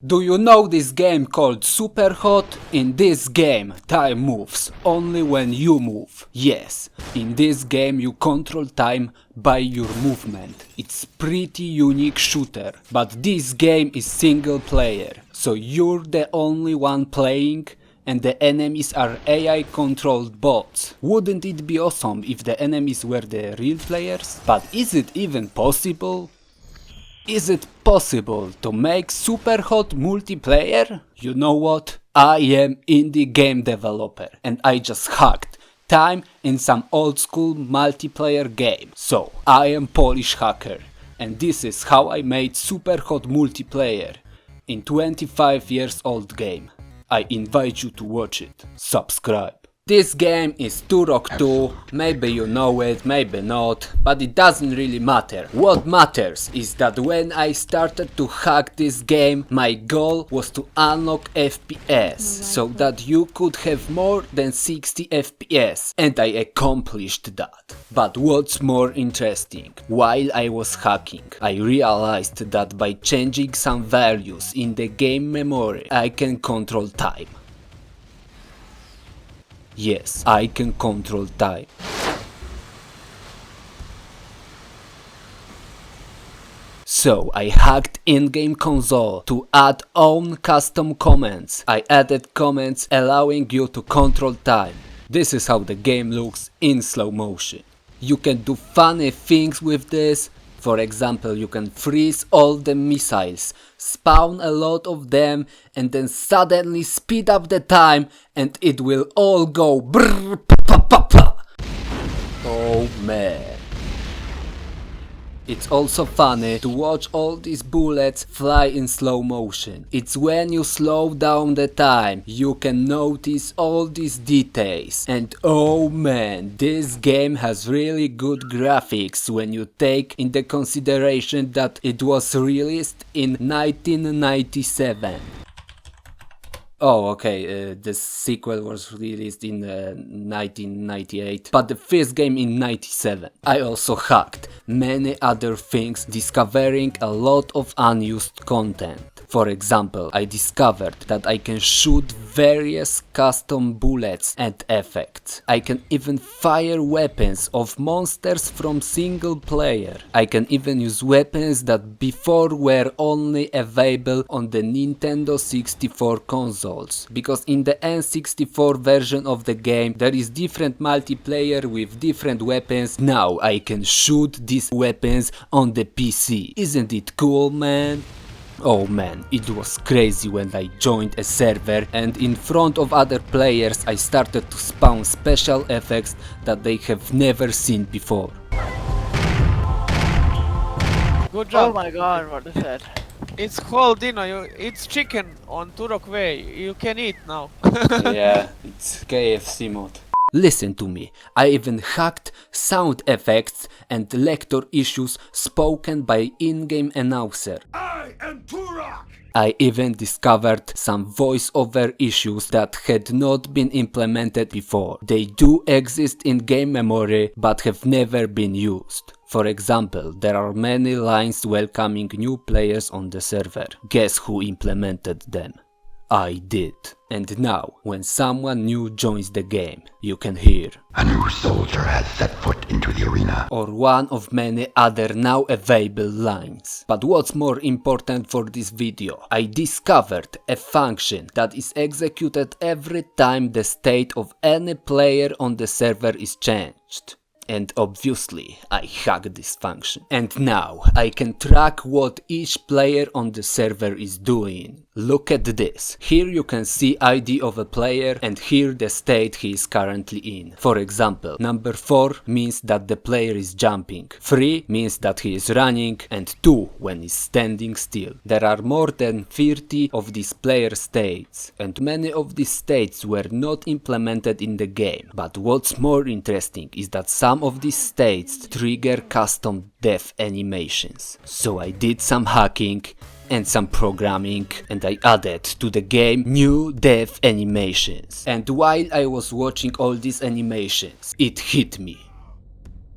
Do you know this game called Superhot? In this game, time moves only when you move. Yes, in this game you control time by your movement. It's pretty unique shooter, but this game is single player, so you're the only one playing and the enemies are AI controlled bots. Wouldn't it be awesome if the enemies were the real players? But is it even possible? Is it possible to make Superhot Multiplayer? You know what? I am indie game developer and I just hacked time in some old school multiplayer game. So I am Polish hacker and this is how I made Superhot Multiplayer in 25 years old game. I invite you to watch it. Subscribe. This game is Turok 2, maybe you know it, maybe not, but it doesn't really matter. What matters is that when I started to hack this game, my goal was to unlock FPS, so that you could have more than 60 FPS, and I accomplished that. But what's more interesting, while I was hacking, I realized that by changing some values in the game memory, I can control time. Yes, I can control time. So I hacked in-game console to add own custom comments. I added comments allowing you to control time. This is how the game looks in slow motion. You can do funny things with this. For example, you can freeze all the missiles, spawn a lot of them and then suddenly speed up the time and it will all go brrr pa pa pa. Oh man. It's also funny to watch all these bullets fly in slow motion. It's when you slow down the time, you can notice all these details. And oh man, this game has really good graphics when you take into consideration that it was released in 1997. Oh, okay, the sequel was released in 1998, but the first game in 97. I also hacked many other things, discovering a lot of unused content. For example, I discovered that I can shoot various custom bullets and effects. I can even fire weapons of monsters from single player. I can even use weapons that before were only available on the Nintendo 64 consoles. Because in the N64 version of the game there is different multiplayer with different weapons. Now I can shoot these weapons on the PC. Isn't it cool, man? Oh man, it was crazy when I joined a server and in front of other players I started to spawn special effects that they have never seen before. Good job. Oh my god, what is that? It's called it's chicken on Turok way. You can eat now. Yeah, it's KFC mod. Listen to me, I even hacked sound effects and lector issues spoken by in-game announcer. I am Turok! I even discovered some voice-over issues that had not been implemented before. They do exist in game memory but have never been used. For example, there are many lines welcoming new players on the server. Guess who implemented them? I did. And now, when someone new joins the game, you can hear A new soldier has set foot into the arena. or one of many other now available lines. But what's more important for this video, I discovered a function that is executed every time the state of any player on the server is changed. And obviously, I hacked this function. And now, I can track what each player on the server is doing. Look at this. Here you can see ID of a player and here the state he is currently in. For example, number 4 means that the player is jumping, 3 means that he is running, and 2 when he's standing still. There are more than 30 of these player states, and many of these states were not implemented in the game. But what's more interesting is that some of these states trigger custom death animations. So I did some hacking and some programming and I added to the game new death animations. And while I was watching all these animations, it hit me.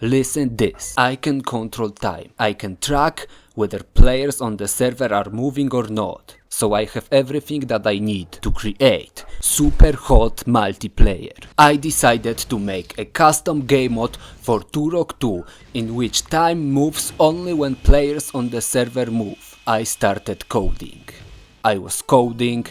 Listen this, I can control time. I can track whether players on the server are moving or not. so I have everything that I need to create SUPERHOT Multiplayer. I decided to make a custom game mode for Turok 2 in which time moves only when players on the server move. I started coding. I was coding.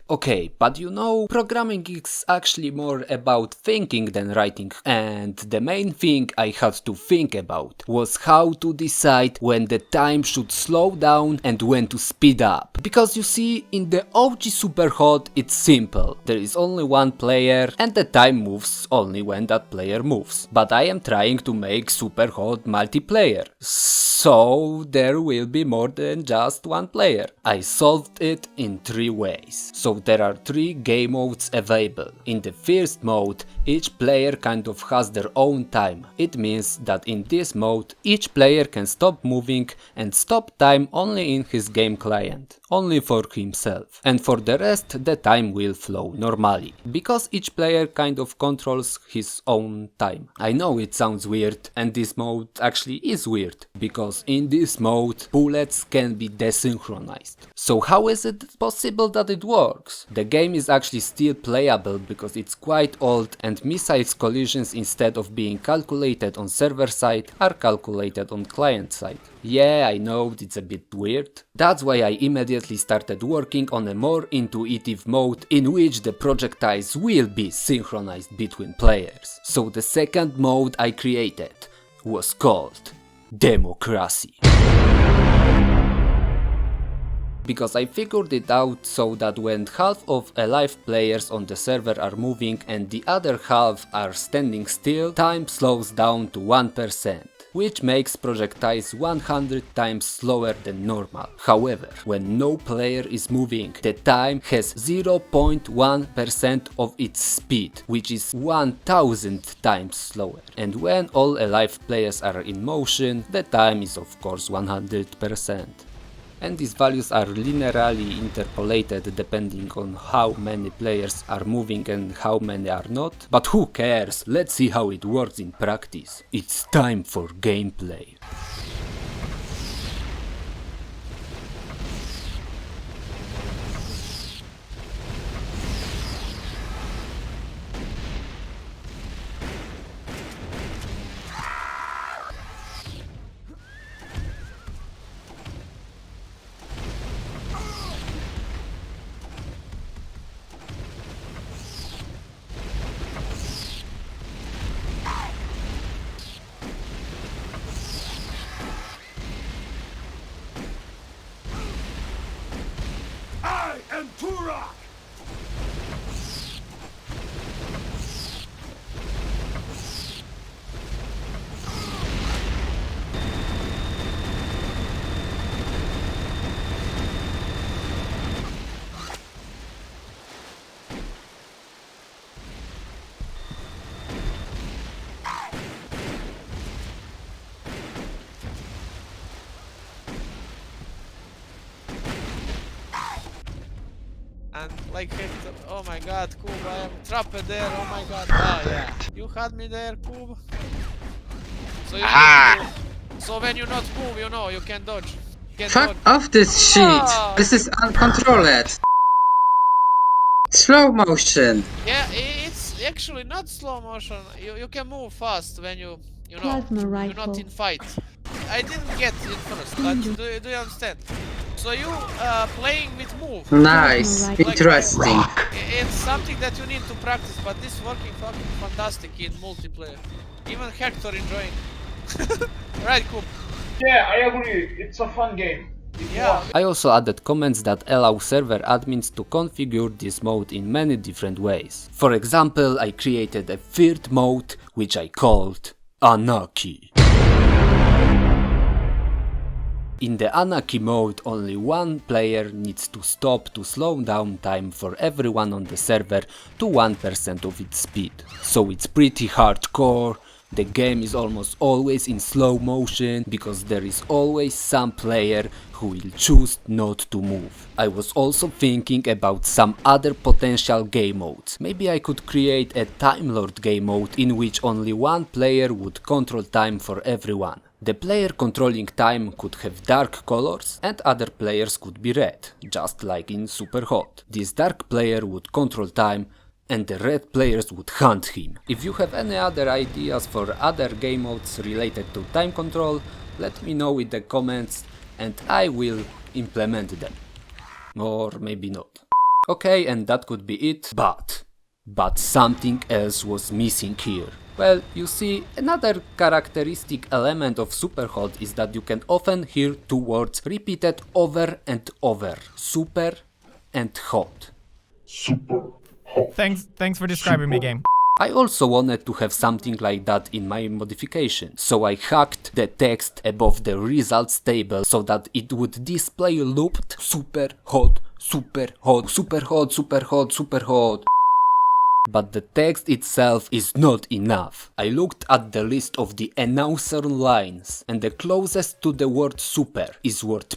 Okay, but you know, programming is actually more about thinking than writing, and the main thing I had to think about was how to decide when the time should slow down and when to speed up. Because you see, in the OG SUPERHOT it's simple, there is only one player and the time moves only when that player moves. But I am trying to make SUPERHOT Multiplayer, so there will be more than just one player. I solved it in 3 ways. So there are 3 game modes available. In the first mode, each player kind of has their own time. It means that in this mode, each player can stop moving and stop time only in his game client, only for himself. And for the rest, the time will flow normally, because each player kind of controls his own time. I know it sounds weird, and this mode actually is weird, because in this mode, bullets can be desynchronized. So how is it possible that it works? The game is actually still playable because it's quite old, and missiles collisions, instead of being calculated on server side, are calculated on client side. Yeah, I know it's a bit weird. That's why I immediately started working on a more intuitive mode in which the projectiles will be synchronized between players. So the second mode I created was called Democracy. Because I figured it out so that when half of alive players on the server are moving and the other half are standing still, time slows down to 1%, which makes projectiles 100 times slower than normal. However, when no player is moving, the time has 0.1% of its speed, which is 1000 times slower. And when all alive players are in motion, the time is of course 100%. And these values are linearly interpolated depending on how many players are moving and how many are not. But who cares? Let's see how it works in practice. It's time for gameplay. I am Turok! And like Hector, oh my god, Cube, I am trapped there, oh my god, ah yeah. You had me there, Cube. So you need to, so when you not move, you know, you can dodge. You can Fuck dodge. off this shit! Ah. This is uncontrolled! Slow motion! Yeah, it's actually not slow motion. You can move fast when you know, Plasma you're rifle. not in fight. I didn't get it first, but do you understand? So you playing with move. Nice, Like- interesting. It's something that you need to practice, but this working fucking fantastic in multiplayer. Even Hector enjoying. Right, Coop? Yeah, I agree. It's a fun game. Yeah. I also added comments that allow server admins to configure this mode in many different ways. For example, I created a third mode which I called Anarchy. In the Anarchy mode, only one player needs to stop to slow down time for everyone on the server to 1% of its speed. So it's pretty hardcore. The game is almost always in slow motion because there is always some player who will choose not to move. I was also thinking about some other potential game modes. Maybe I could create a Time Lord game mode in which only one player would control time for everyone. The player controlling time could have dark colors and other players could be red, just like in SUPERHOT. This dark player would control time and the red players would hunt him. If you have any other ideas for other game modes related to time control, let me know in the comments and I will implement them. Or maybe not. Okay, and that could be it, but something else was missing here. Well, you see, another characteristic element of SUPERHOT is that you can often hear two words repeated over and over. Super and hot. Thanks for describing me, game. I also wanted to have something like that in my modification, so I hacked the text above the results table so that it would display looped super hot, super hot, super hot, super hot, super hot. But the text itself is not enough. I looked at the list of the announcer lines and the closest to the word super is word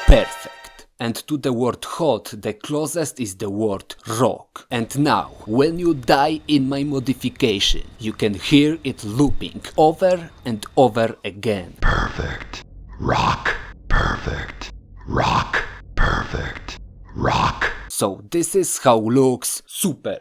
perfect. And to the word hot, the closest is the word rock. And now, when you die in my modification, you can hear it looping over and over again. Perfect. Rock. Perfect. Rock. Perfect. Rock. So this is how looks super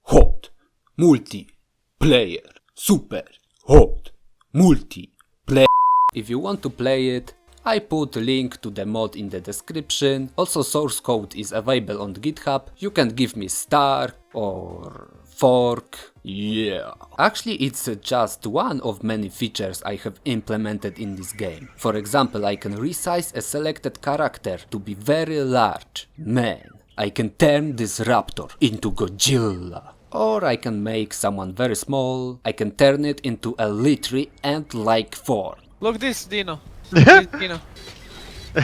hot multiplayer. Super hot multiplayer. If you want to play it, I put a link to the mod in the description. Also, source code is available on GitHub. You can give me star or fork. Yeah. Actually, it's just one of many features I have implemented in this game. For example, I can resize a selected character to be very large. Man, I can turn this raptor into Godzilla. Or I can make someone very small. I can turn it into a literally ant-like form. Look this, Dino. This Dino.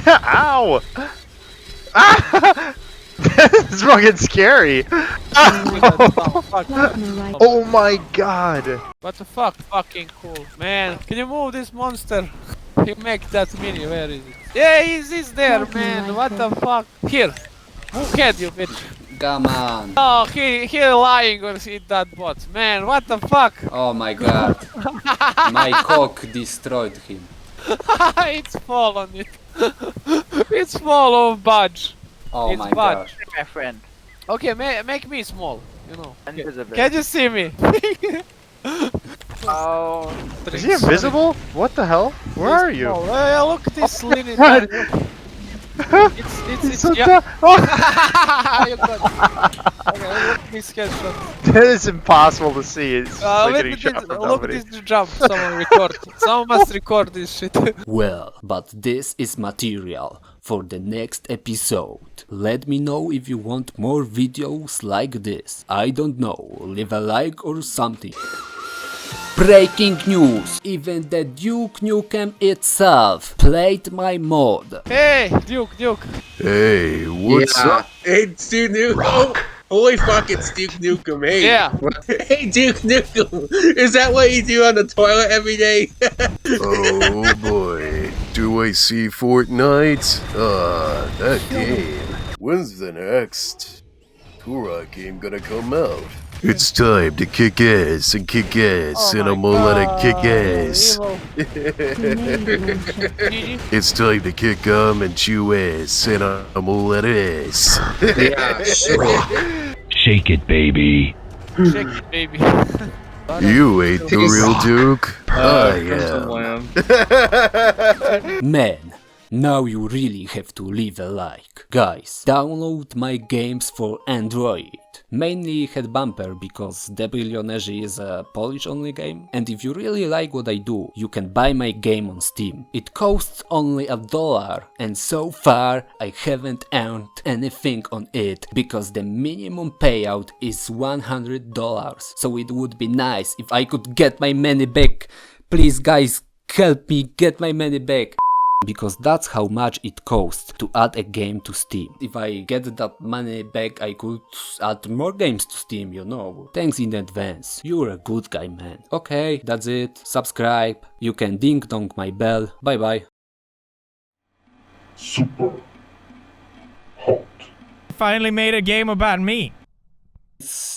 Ow! Ah! This is fucking scary. Oh my god. What the fuck? Fucking cool. Man, can you move this monster? You make that mini, where is it? Yeah, he's there, man. What the fuck? Here. Move head, you bitch. Come on. Oh, he lying or he that bot. Man, what the fuck? Oh my god. My cock destroyed him. It's fall on it. It's fall of budge. Oh It's my budge. god. My friend. Okay, make me small. You know. Invisible. Can you see me? Oh. Is he invisible? What the hell? Where are you? Oh, look at this linen. What? It's So yeah. dumb. You got it. Okay, look at this headshot. That is impossible to see. It's like getting shot from look at nobody. this jump. Someone record. Someone must record this shit. Well, but this is material for the next episode. Let me know if you want more videos like this. I don't know, leave a like or something. Breaking news! Even the Duke Nukem itself played my mod. Hey, Duke. Hey, what's up? Hey, Duke Nukem. Oh, holy fuck, it's Duke Nukem. Hey. Yeah. Hey, Duke Nukem. Is that what you do on the toilet every day? Oh boy. Do I see Fortnite? That game. When's the next Turok game gonna come out? It's time to kick ass and kick ass, and I'm gonna let it kick ass. It's time to kick and chew ass, and I'm gonna let ass. Yeah, sure. Shake it, baby. Shake it, baby. You ain't the real Duke. I am. Man, now you really have to leave a like. Guys, download my games for Android. Mainly Head Bumper because Desynchronized is a Polish only game. And if you really like what I do, you can buy my game on Steam. It costs only $1 and so far I haven't earned anything on it because the minimum payout is $100. So it would be nice if I could get my money back. Please guys, help me get my money back. Because that's how much it costs to add a game to Steam. If I get that money back, I could add more games to Steam, you know. Thanks in advance. You're a good guy, man. Okay, that's it. Subscribe. You can ding dong my bell. Bye bye. Finally made a game about me.